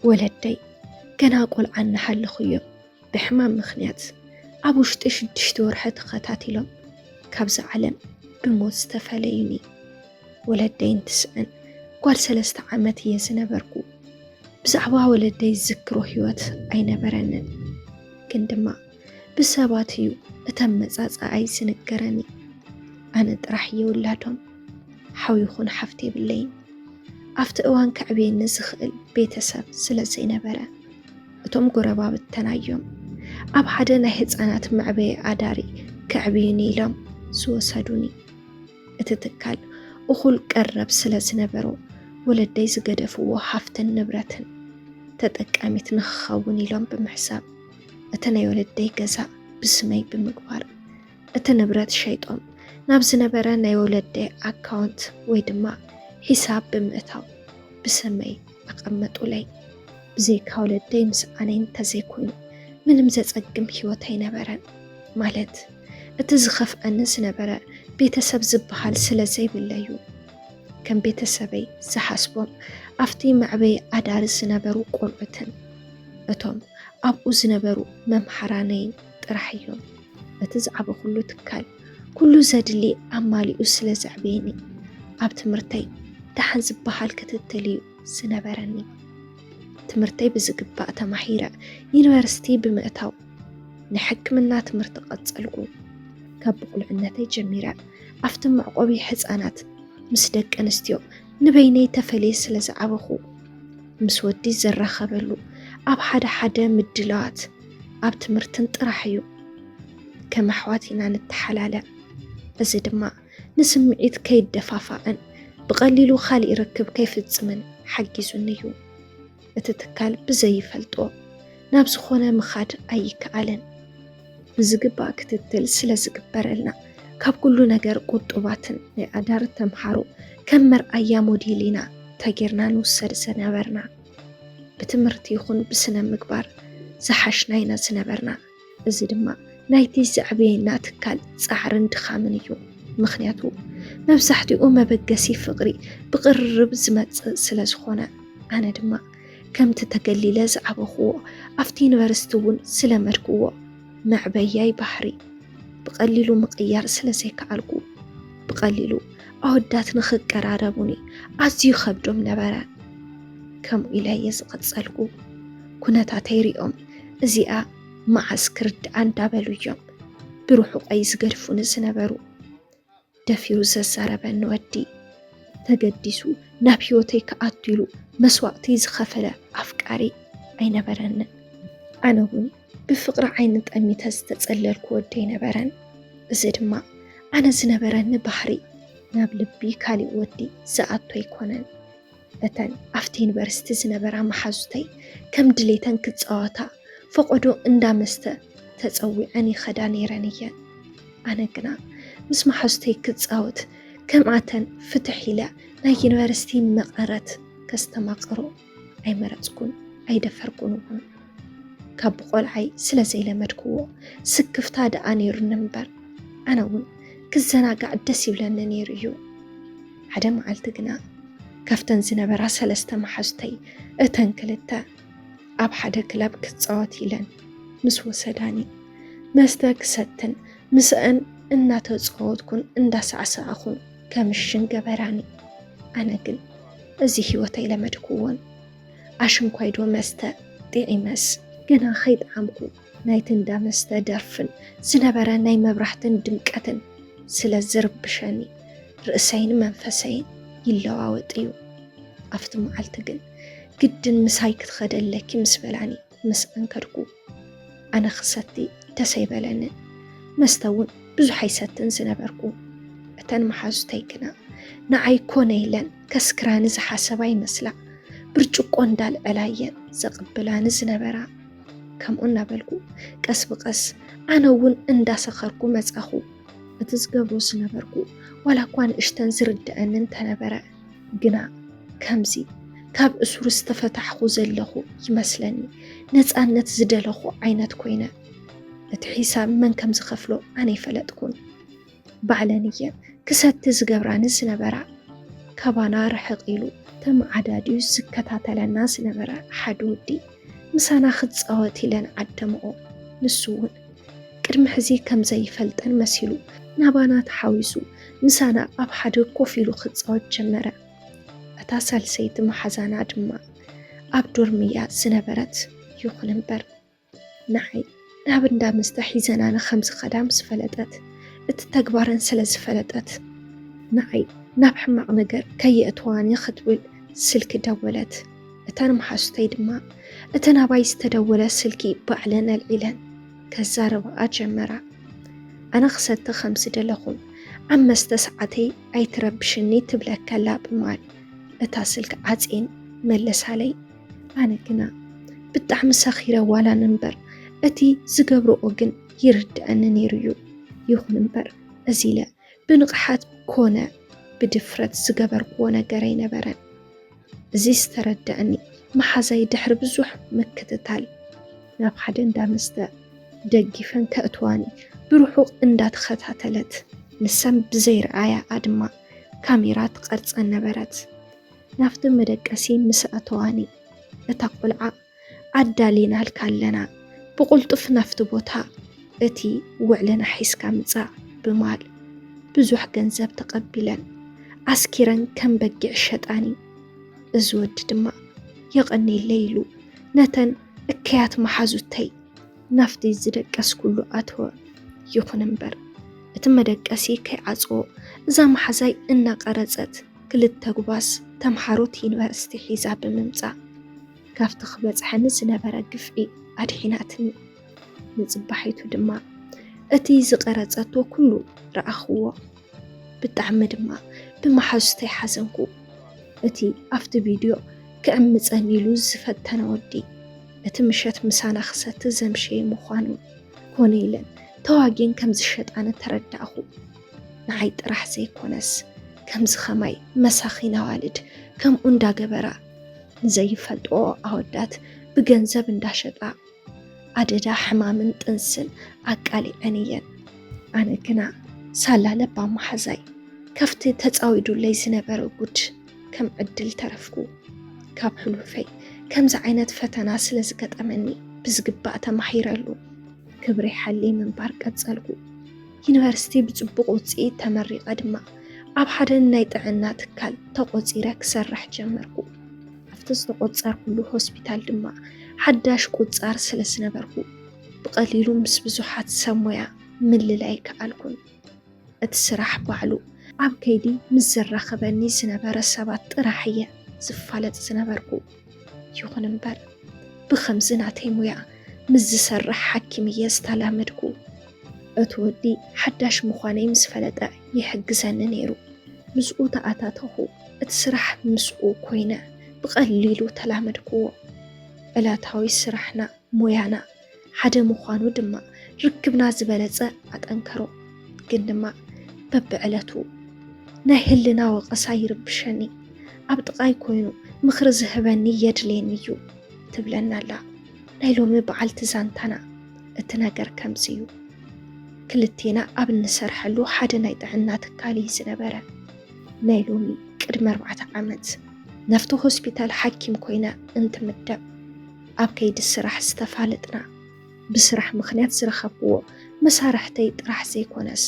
ولدي كان أقول عن حل خيو بحمام مخنيات أبوش تشدشتور حتى خاتاتيلهم كابز علم بموت استفاليني ولدي انتسأن قوار 3 عامات يزنبركو بزعوا ولدي يذكروا حيوات أين برنن كندما بسباتيو أتم أي سنقراني أنا طرح يولادهم حاويخون حفتي بالليل أفت أوان كعبين نزخل بيتسب سلسي نبرا أتوم قربا بالتنايم أب حدا هزانات معبي عداري كعبيني لهم سوسادوني اتتكال أخل قرب سلسي نبرو ولدي زقدفو حفت النبرة تتكامت نخاوني لهم بمحساب أتناي ولدي قزا بسمي بمقبار أتنبرات شيطان نابز نبرا ناي ولدي أكاونت ويدما حساب بمئتاو بسمي أقمتو لي بزيكا ولدي مسعنين تزيكوينو من مزاقم حيوتي نبرا مالت اتزخف أنس نبرا بيتسب زبحال سلسي بالليو كان بيتسبي زحاسبهم أفتي معبي عدارس نبرو قلعتن أتوم أبو زنبرو ممحرانين ترحيهم أتزعب كله تكال كله زادلي أمالي أسل زعبيني أب تمرتي دحن زبحال كتتليو سنبرني تمرتي بزقباء تمحيرة يونيفرستي بمئتاو نحك منا تمرت قصلقو كابقل عنتي جميرة أفتم معقوبي حزانات مسدك أنستيو نبيني تفليس لزعبخو مسودي زرخ بلو أب حدا مدلات أب تمرتن طرحيو كما حواتينا نتحلالة أزدما نسمعيت كيد دفافاءن بقليلو خالي يركب كيف تزمن حقيزو النيو اتتكال بزي فلطو نابز خونا مخاد أي كالن بزقبا كتتل سلا زقبرلنا كاب كلو نجر قطوباتن لأدار تمحارو كمر أيامو ديلينا تاجرنا نوسر سنبرنا بتمرتي يخون بسنا مقبار زحشناينا سنبرنا أزدما نايتي زعبينا تكال صحرن دخامنيو مخنياتو مبسحتي مبقسي فقري بقرب زمت سلازخونا أنا دما كم تتقلي زعبخو أفتي يونيفرستون سلامركو معبياي بحري بقليلو مقيار سلازيك عالقو بقليلو أودات نخق قراربوني أزيو خبدوم نبرا كم إلهي يزقد سألقو كنا تاتيريهم زيئا معسكرد عن دابلو يوم بروحو أيز قرفون سنبرو دفيرو ززاربا نودي تقدسو نابيوتي كأتلو مسوقتي زخفلة أفكاري أين برن أنا هون بفقر عين أمي تستسأل ودي نبرن زدما أنا زنبرن بحري نابلبي كالي ودي زعاتو يكونن أتن أفتين برست زنبرا محازوتي كم دليتن كتصاوتا فقدو اندامست تتصوي أني خداني رانيا أنا قنا مس محازوتي كتصاوت كم عتن فتحي لا ناي يونيفرستي مقرت كستماقرو أي مرتكون أي دفركون كاب قلعي سلازي لمدكو سكفتا داني رنمبر أنا ون كزنا قاعد دسي بلنا نيريو عدم عالتقنا كفتن زنبرا 3 محازوتي اتنكلتا أب حدا كلاب كتصواتي لن مس وسداني مستك ستن مسأن إناتو تصوتكن انداس عساخون كمشن قبراني أنا قل أزي هيوتي لمدكوون عشم كويدو مستا ديعي مس قنا خيد عمكو نايتن دا مستا درفن زنبرا ناي مبرحتن دمكتن سلا زرب بشاني رأسين منفسين يلواوطيو أفتم عالتقل قدن مساي كتخدلكي مسبلاني مس أنكركو أنا خصتي تسيبلن مستون بزو حيستن زنبركو أتن محازوتي كنا نعي كونيلن كسكران زحاسباي مسلا برجقو اندال ألاين زقبلان زنبرا كم قلنا بلكو قس بقس أنا ون اندا سخركو مزأخو اتزقبرو زنبركو ولا كوان اشتن زرد أنن تنبرا قنا كمزي كاب أسور استفتحخو زلخو يمسلني نتزانت زدلخو عينات كوينة اتحيساب من كم زخفلو أني فلتكون بعلانية كسات تزقبران زنبرا ከባና ርሕቕ ኢሉ ተመዓዳድዩ ዝከታተለና ዝነበረ ሓደ ወዲ ምሳና ክትፃወት ኢለን ዓደምኦ። ንሱ እውን ቅድሚ ሕዚ ከምዘይፈልጠን መሲሉ ናባና ተሓዊሱ ምሳና ኣብ ሓደ ኮፍ ኢሉ ክትፃወት ጀመረ። እታ ሳልሰይቲ መሓዛና ድማ ኣብ ዶርምያ ዝነበረት ይኹን እምበር ንዓይ ናብ እንዳ መስተ ሒዘና ንከምዚ ኸዳ ምስ ፈለጠት እቲ ተግባረን ስለ ዝፈለጠት ንዓይ ናብ ሕማቕ ነገር ከየእትዋኒ ክትብል ስልኪ ደወለት። እተን መሓዙተይ ድማ እቲ ናባይ ዝተደወለ ስልኪ ባዕለን ኣልዒለን ከዛረብኣ ጀመራ። ኣነ ክሰቲ ከም ዝደለኹም ኣብ መስተ ሰዓተይ ኣይትረብሽኒ ትብለከላ ብማል እታ ስልኪ ዓፂን መለሳለይ። ኣነ ግና ብጣዕሚ ሰኺረ ዋላን እምበር እቲ ዝገብርኦ ግን ይርድአኒ ነይሩ እዩ። ይኹን እምበር እዚ ኢለ ብንቕሓት ኮነ ብድፍረት ዝገበርክዎ ነገር ኣይነበረን። እዚ ዝተረድአኒ መሓዛይ ድሕሪ ብዙሕ ምክትታል ናብ ሓደ እንዳ መስተ ደጊፈን ከእትዋኒ ብርሑቕ እንዳተኸታተለት ንሰም ብዘይረኣያ ድማ ካሜራ ትቐርፀን ነበረት። ናፍቲ መደቀሲ ምስ ኣተዋኒ እታ ቆልዓ ኣዳሊናልካ ኣለና ብቁልጡፍ ናፍቲ ቦታ እቲ ውዕለና ሒዝካ ምፃእ ብማል ብዙሕ ገንዘብ ተቐቢለን ኣስኪረን ከም በጊዕ ሸጣኒ። እዚ ወዲ ድማ የቐኒለይ ኢሉ ነተን እከያት መሓዙተይ ናፍቲ ዝደቀስ ኩሉ ኣትወ። ይኹን እምበር እቲ መደቀሲ ከይዓፅዎ እዛ መሓዛይ እናቐረፀት ክልተ ጉባስ ተምሃሮት ዩኒቨርሲቲ ሒዛ ብምምፃእ ካብቲ ክበፅሐኒ ዝነበረ ግፍዒ ኣድሒናትኒ። ንፅባሒቱ ድማ እቲ ዝቐረፀቶ ኩሉ ረኣኽዎ። ብጣዕሚ ድማ ብመሓዙተይ ሓዘንኩ። እቲ ኣብቲ ቪድዮ ክዕምፀኒ ኢሉ ዝፈተነ ወዲ እቲ ምሸት ምሳና ክሰቲ ዘምሸየ ምዃኑ ኮነ ኢለን ተዋጊን ከም ዝሸጣነ ተረዳእኹ። ንዓይ ጥራሕ ዘይኮነስ ከምዚ ኸማይ መሳኺን ኣዋልድ ከምኡ እንዳገበራ ንዘይፈልጥኦ ኣወዳት ብገንዘብ እንዳሸጣ ኣደዳ ሕማምን ጥንስን ኣቃሊዐን እየን። ኣነ ግና ሳላ ለባ መሓዛይ ካብቲ ተፃዊዱለይ ዝነበረ ጉድ ከም ዕድል ተረፍኩ። ካብ ሕሉፈይ ከምዚ ዓይነት ፈተና ስለ ዝገጠመኒ ብዝግባእ ተማሂረሉ ክብሪ ሓሊ ምንባር ቀፀልኩ። ዩኒቨርሲቲ ብፅቡቕ ውፅኢት ተመሪቐ ድማ ኣብ ሓደ ናይ ጥዕና ትካል ተቆፂረ ክሰርሕ ጀመርኩ። ኣብቲ ዝተቆፀርኩሉ ሆስፒታል ድማ ሓዳሽ ቁፃር ስለ ዝነበርኩ ብቐሊሉ ምስ ብዙሓት ሰብ ሞያ ምልላይ ከኣልኩን። እቲ ስራሕ ባዕሉ ኣብ ከይዲ ምስ ዘራኸበኒ ዝነበረ ሰባት ጥራሕ እየ ዝፋለጥ ዝነበርኩ። ይኹን እምበር ብኸምዚ ናተይ ሞያ ምስ ዝሰርሕ ሓኪም እየ ዝተላመድኩ። እቲ ወዲ ሓዳሽ ምዃነይ ምስ ፈለጠ ይሕግዘኒ ነይሩ። ምስኡ ተኣታተኹ። እቲ ስራሕ ምስኡ ኮይነ ብቐሊሉ ተላመድክዎ። ዕለታዊ ስራሕና ሞያና ሓደ ምዃኑ ድማ ርክብና ዝበለፀ ኣጠንከሮ። ግን ድማ በብዕለቱ ናይ ህልና ወቐሳ ይርብሸኒ። ኣብ ጥቓይ ኮይኑ ምኽሪ ዝህበኒ የድልየኒ እዩ ትብለና ኣላ። ናይ ሎሚ በዓልቲ ዛንታና እቲ ነገር ከምዚ እዩ። ክልቴና ኣብ እንሰርሐሉ ሓደ ናይ ጥዕና ትካል እዩ ዝነበረ። ናይ ሎሚ ቅድሚ 4 ዓመት ናፍቲ ሆስፒታል ሓኪም ኮይና እንትምደብ ኣብ ከይዲ ስራሕ ዝተፋለጥና ብስራሕ ምኽንያት ዝረኸብዎ መሳርሕተይ ጥራሕ ዘይኮነስ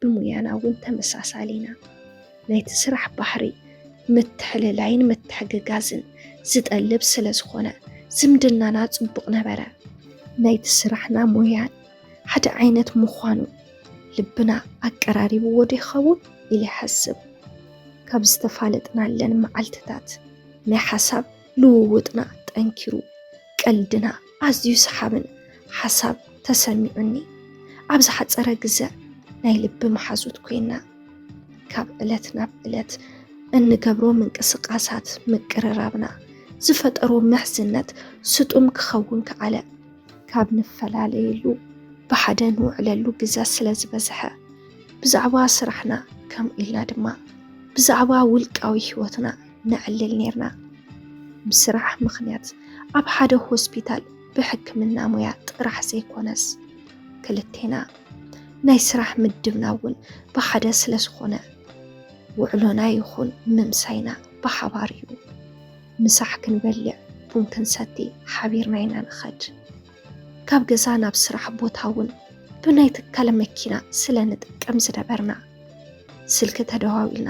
ብሙያና እውን ተመሳሳሊና። ናይቲ ስራሕ ባህሪ ምትሕልላይን ምትሕግጋዝን ዝጠልብ ስለ ዝኾነ ዝምድናና ጽቡቕ ነበረ። ናይቲ ስራሕና ሞያን ሓደ ዓይነት ምዃኑ ልብና ኣቀራሪብዎ ዶ ይኸውን ኢለ ይሓስብ። ካብ ዝተፋለጥናለን መዓልትታት ናይ ሓሳብ ልውውጥና ጠንኪሩ ቀልድና ኣዝዩ ሰሓብን ሓሳብ ተሰሚዑኒ ኣብ ዝሓፀረ ግዜ ናይ ልቢ መሓዙት ኮይና ካብ ዕለት ናብ ዕለት እንገብሮ ምንቅስቃሳት ምቅርራብና ዝፈጠሮ ምሕዝነት ስጡም ክኸውን ከኣለ። ካብ ንፈላለየሉ ብሓደ ንውዕለሉ ግዜ ስለ ዝበዝሐ ብዛዕባ ስራሕና ከምኡ ኢልና ድማ ብዛዕባ ውልቃዊ ህይወትና ንዕልል ነርና። ብስራሕ ምኽንያት ኣብ ሓደ ሆስፒታል ብሕክምና ሞያ ጥራሕ ዘይኮነስ ክልቴና ናይ ስራሕ ምድብና እውን ብሓደ ስለ ዝኾነ ውዕሎና ይኹን ምምሳይና ብሓባር እዩ። ምሳሕ ክንበልዕ ቡን ክንሰቲ ሓቢርና ኢና ንኸድ። ካብ ገዛ ናብ ስራሕ ቦታ እውን ብናይ ትካል መኪና ስለ ንጥቀም ዝነበርና ስልኪ ተደዋዊልና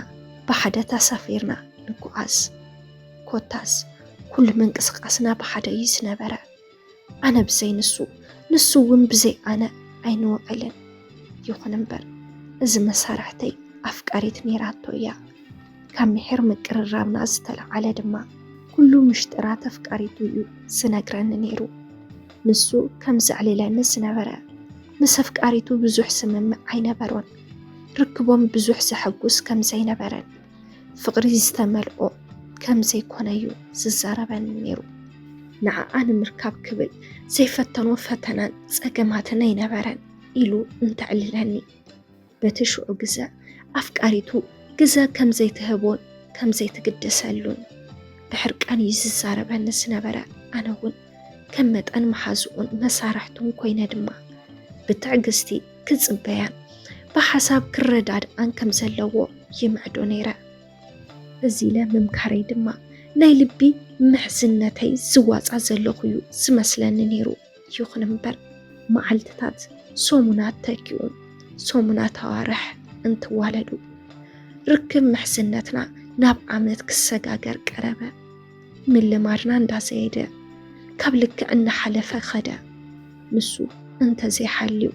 ብሓደ ተሳፊርና ንጓዓዝ። ኮታስ ኩሉ ምንቅስቃስና ብሓደ እዩ ዝነበረ። ኣነ ብዘይ ንሱ እውን ብዘይ ኣነ ኣይንውዕልን። ይኹን እምበር እዚ መሳርሕተይ ኣፍቃሪት ነይራቶ እያ። ካብ ምሕር ምቅርራብና ዝተለዓለ ድማ ኩሉ ምሽጥራት ኣፍቃሪቱ እዩ ዝነግረኒ ነይሩ። ንሱ ከም ዘዕልለኒ ዝነበረ ምስ ኣፍቃሪቱ ብዙሕ ስምምዕ ኣይነበሮን። ርክቦም ብዙሕ ዘሐጉስ ከም ዘይነበረን ፍቕሪ ዝተመልኦ ከም ዘይኮነ እዩ ዝዛረበኒ ነይሩ። ንዓኣ ንምርካብ ክብል ዘይፈተኖ ፈተናን ፀገማትን ኣይነበረን ኢሉ እንተዕልለኒ። በቲ ሽዑ ግዜ ኣፍቃሪቱ ግዜ ከም ዘይትህቦን ከም ዘይትግደሰሉን ብሕርቃን እዩ ዝዛረበኒ ዝነበረ። ኣነ እውን ከም መጠን መሓዝኡን መሳርሕቱን ኮይነ ድማ ብትዕግስቲ ክፅበያን ብሓሳብ ክረዳድኣን ከም ዘለዎ ይምዕዶ ነይረ። እዚ ለምምካረይ ድማ ናይ ልቢ ምሕዝነተይ ዝዋፃ ዘለኹ እዩ ዝመስለኒ ነይሩ። ይኹን እምበር መዓልትታት ሰሙናት ተኪኡ ሰሙናት ኣዋርሕ እንትዋለዱ ርክብ ምሕዝነትና ናብ ዓመት ክሰጋገር ቀረበ። ምልማድና እንዳዘየደ ካብ ልክዕ እናሓለፈ ኸደ። ንሱ እንተዘይሓልዩ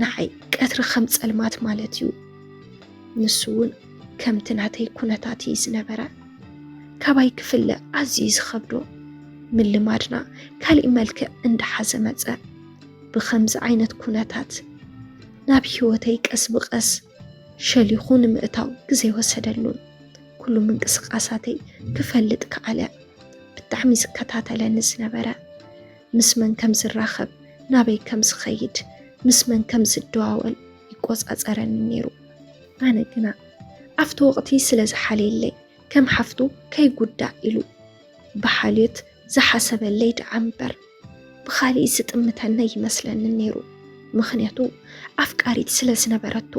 ንዓይ ቀትሪ ከም ፀልማት ማለት እዩ። ንሱ እውን ከምቲ ናተይ ኩነታት እዩ ዝነበረ። ካባይ ክፍለ ኣዝዩ ዝኸብዶ ምልማድና ካልእ መልክዕ እንዳሓዘ መፀ። ብኸምዚ ዓይነት ኩነታት ናብ ህይወተይ ቀስ ብቐስ ሸሊኹ ንምእታው ግዜ ወሰደሉን። ኩሉ ምንቅስቃሳተይ ክፈልጥ ከኣለ ብጣዕሚ ዝከታተለኒ ዝነበረ ምስ መን ከም ዝራኸብ ናበይ ከም ዝኸይድ ምስ መን ከም ዝደዋወል ይቆፃፀረኒ ነይሩ። ኣነ ግና ኣብቲ ወቕቲ ስለ ዝሓለየለይ ከም ሓፍቱ ከይጉዳእ ኢሉ ብሓልዮት ዝሓሰበለይ ድዓ እምበር ብኻሊእ ዝጥምተነ ይመስለኒ ነይሩ። ምክንያቱ ኣፍቃሪት ስለ ዝነበረቶ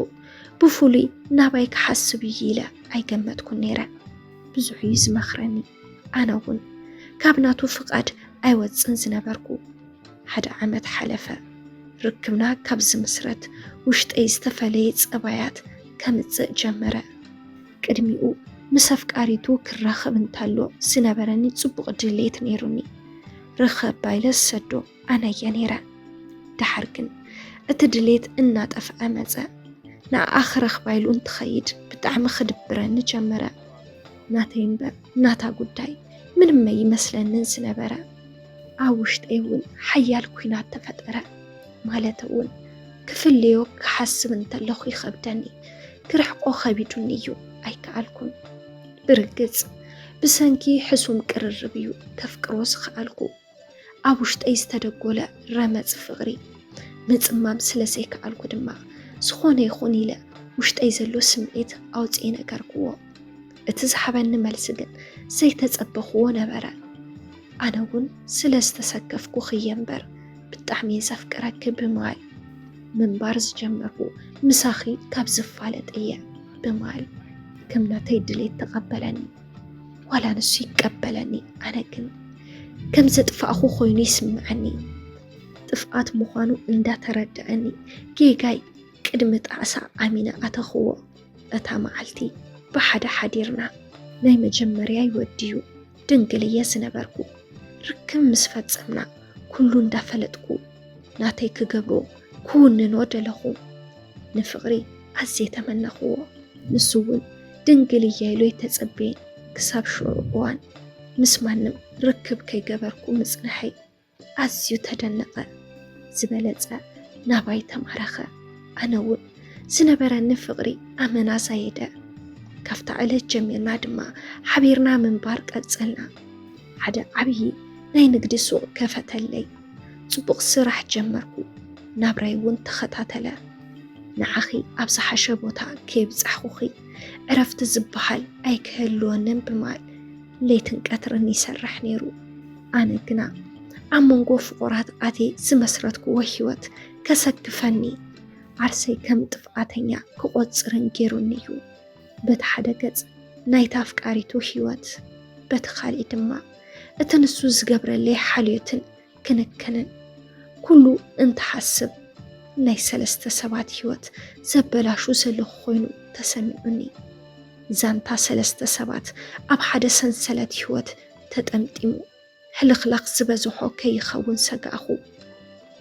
ብፍሉይ ናባይ ክሓስብ እዩ ኢለ ኣይገመትኩን ነይረ። ብዙሕ እዩ ዝመኽረኒ። ኣነ እውን ካብ ናቱ ፍቓድ ኣይወፅን ዝነበርኩ። 1 ዓመት ሓለፈ። ርክብና ካብ ዝምስረት ውሽጠይ ዝተፈለየ ፀባያት ከምፅእ ጀመረ። ቅድሚኡ ምስ ኣፍቃሪቱ ክራኸብ እንተሎ ዝነበረኒ ፅቡቕ ድሌት ነይሩኒ። ርኸብ ባይለ ዝሰዶ ኣነየ ነይረ። ድሓር ግን እቲ ድሌት እናጠፍአ መፀ። ንኣኣ ክረኽባይሉ እንትኸይድ ብጣዕሚ ክድብረኒ ጀመረ። ናተይ እምበር ናታ ጉዳይ ምንም ኣይመስለንን ዝነበረ። ኣብ ውሽጠይ እውን ሓያል ኩናት ተፈጠረ። ማለት እውን ክፍልዮ ክሓስብ እንተለኹ ይኸብደኒ፣ ክርሕቆ ከቢዱኒ እዩ ኣይከኣልኩን። ብርግፅ ብሰንኪ ሕሱም ቅርርብ እዩ ከፍቅሮ ዝኸኣልኩ። ኣብ ውሽጠይ ዝተደጎለ ረመፅ ፍቕሪ ምፅማም ስለ ዘይከኣልኩ ድማ ዝኾነ ይኹን ኢለ ውሽጠይ ዘሎ ስምዒት ኣውፅእ ነገርክዎ። እቲ ዝሓበኒ መልሲ ግን ዘይተፀበኽዎ ነበረ። ኣነ እውን ስለ ዝተሰከፍኩ ክየ እምበር ብጣዕሚ ዘፍቅረኪ ብምባል ምንባር ዝጀመርኩ ምሳኺ ካብ ዝፋለጥ እየ ብምባል ከም ናተይ ድሌት ተቐበለኒ። ዋላ ንሱ ይቀበለኒ፣ ኣነ ግን ከም ዘጥፋእኹ ኮይኑ ይስምዐኒ። ጥፍኣት ምዃኑ እንዳተረድአኒ ጌጋይ ቅድሚ ጣዕሳ ኣሚነ ኣተኽዎ። እታ መዓልቲ ብሓደ ሓዲርና ናይ መጀመርያ ይወድዩ ድንግል እየ ዝነበርኩ። ርክብ ምስ ፈፀምና ኩሉ እንዳፈለጥኩ ናተይ ክገብሮ ክውንኖ ደለኹ። ንፍቕሪ ኣዝየ ተመነኽዎ። ንሱ እውን ድንግል እየ ኢሉ የተፀበየን ክሳብ ሽዑ እዋን ምስ ማንም ርክብ ከይገበርኩ ምፅንሐይ ኣዝዩ ተደነቐ። ዝበለፀ ናባይ ተማረኸ። ኣነ እውን ዝነበረኒ ፍቕሪ ኣመና ዘየደ። ካብታ ዕለት ጀሚርና ድማ ሓቢርና ምንባር ቀፀልና። ሓደ ዓብዪ ናይ ንግዲ ሱቕ ከፈተለይ። ፅቡቕ ስራሕ ጀመርኩ። ናብራይ እውን ተኸታተለ። ንዓኺ ኣብ ዝሓሸ ቦታ ከይብፃሕኹኺ ዕረፍቲ ዝበሃል ኣይክህልወንን ብምባል ለይትን ቀትርን ይሰርሕ ነይሩ። ኣነ ግና ኣብ መንጎ ፍቑራት ኣቴ ዝመስረትክዎ ህይወት ከሰክፈኒ ዓርሰይ ከም ጥፍኣተኛ ክቆፅርን ገይሩኒ እዩ። በቲ ሓደ ገጽ ናይታ ኣፍቃሪቱ ህይወት በቲ ካልእ ድማ እቲ ንሱ ዝገብረለይ ሓልዮትን ክንክንን ኩሉ እንትሓስብ ናይ ሰለስተ ሰባት ህይወት ዘበላሹ ዘለኹ ኮይኑ ተሰሚዑኒ። ዛንታ ሰለስተ ሰባት ኣብ ሓደ ሰንሰለት ህይወት ተጠምጢሙ ሕልኽላኽ ዝበዝሖ ከይኸውን ሰጋእኹ።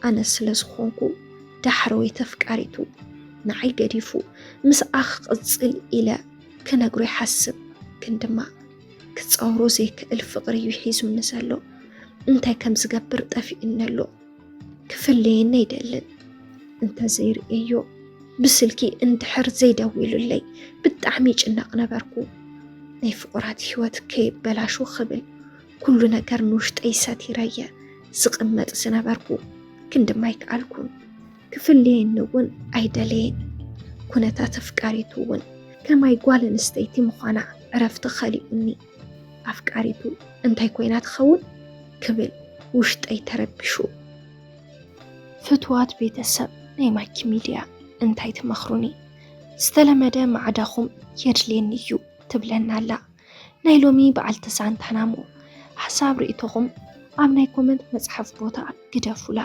ኣነ ስለ ዝኾንኩ ዳሕረ ወይ ተፍቃሪቱ ንዓይ ገዲፉ ምስኣ ክቕፅል ኢለ ክነግሮ ይሓስብ፣ ግን ድማ ክፀውሮ ዘይክእል ፍቕሪ እዩ ሒዙኒ ዘሎ። እንታይ ከም ዝገብር ጠፊኡኒ ኣሎ። ክፍለየኒ ኣይደልን እንተዘይርእዮ ብስልኪ እንድሕር ዘይደዊሉለይ ብጣዕሚ ይጭነቕ ነበርኩ። ናይ ፍቑራት ህይወት ከይበላሹ ክብል ኩሉ ነገር ንውሽጠይ ሰቲረየ ዝቕመጥ ዝነበርኩ፣ ግን ድማ ኣይከኣልኩን። ክፍለየኒ እውን ኣይደለየን። ኩነታት ኣፍቃሪቱ እውን ከማይ ጓል ኣንስተይቲ ምዃና ዕረፍቲ ኸሊኡኒ። ኣፍቃሪቱ እንታይ ኮይና ትኸውን ክብል ውሽጠይ ተረቢሹ። ፍትዋት ቤተሰብ ናይ ማኪ ሚድያ እንታይ ትመኽሩኒ? ዝተለመደ ማዕዳኹም የድልየኒ እዩ ትብለና ኣላ። ናይ ሎሚ በዓል ተሳንታናሞ ሓሳብ ርእቶኹም ኣብ ናይ ኮመንት መጽሓፍ ቦታ ግደፉላ።